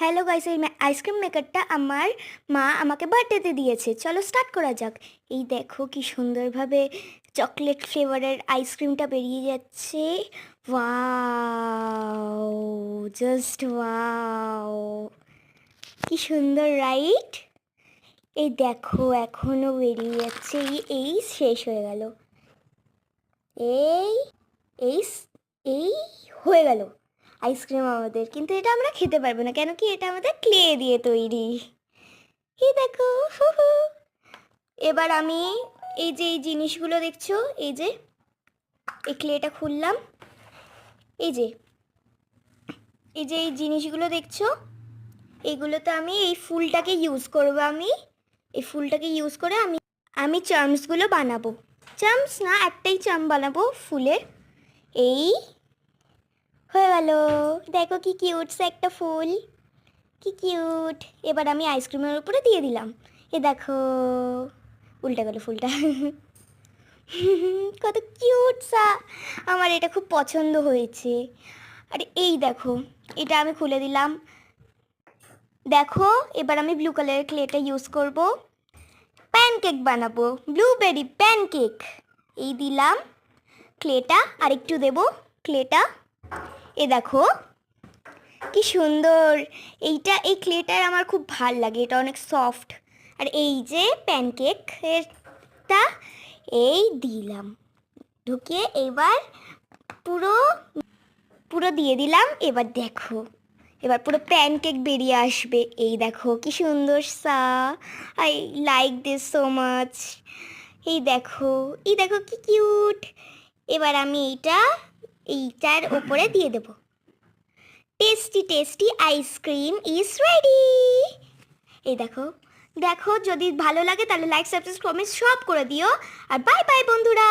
Hello guys, এই ice cream মেকারটা আমার মা আমাকে বার্থডেতে দিয়েছে। চলো স্টার্ট করা যাক। এই দেখো কি সুন্দরভাবে চকলেট ফ্লেভারের আইসক্রিমটা বেরিয়ে যাচ্ছে। ওয়াও, জাস্ট ওয়াও, কি সুন্দর, রাইট? এই দেখো এখনো বেরিয়ে যাচ্ছে। এই শেষ হয়ে গেল। এই এই এই হয়ে গেল আইসক্রিম আমাদের, কিন্তু এটা আমরা খেতে পারবো না, কেন কি এটা আমাদের ক্লে দিয়ে তৈরি। এই দেখো, হু হু। এবার আমি এই জিনিসগুলো দেখছো, এই ক্লেটা খুললাম। এই যে এই জিনিসগুলো দেখছো, এইগুলোতে আমি এই ফুলটাকে ইউজ করবো। এই ফুলটাকে ইউজ করে আমি চার্মসগুলো বানাবো। চার্মস না, একটাই চার্ম বানাবো ফুলের। এই হয়ে গেল। দেখো কি কিউটস একটা ফুল, কি কিউট। এবার আমি আইসক্রিমের উপরে দিয়ে দিলাম। এ দেখো, উল্টা গেল ফুলটা। কত কিউট সা, আমার এটা খুব পছন্দ হয়েছে। আর এই দেখো, এটা আমি খুলে দিলাম। দেখো, এবার আমি ব্লু কালারের ক্লেটা ইউজ করব, প্যানকেক বানাবো, ব্লুবেরি প্যানকেক। এই দিলাম ক্লেটা, আর একটু দেবো ক্লেটা। এ দেখো কি সুন্দর। এই ক্লেটার আমার খুব ভাল লাগে, এটা অনেক সফট। আর এই যে প্যানকেকটা এই দিলাম ঢুকিয়ে, এবার পুরো পুরো দিয়ে দিলাম। এবার দেখো, এবার পুরো প্যানকেক বেরিয়ে আসবে। এই দেখো কি সুন্দর সা, I like this so much. এই দেখো কি কিউট। এবার আমি এইটার ওপরে দিয়ে দেবো। Tasty tasty ice cream is ready. এই দেখো, দেখো যদি ভালো লাগে তাহলে লাইক, সাবস্ক্রাইব, কমেন্ট সব করে দিও। আর বাই বাই বন্ধুরা।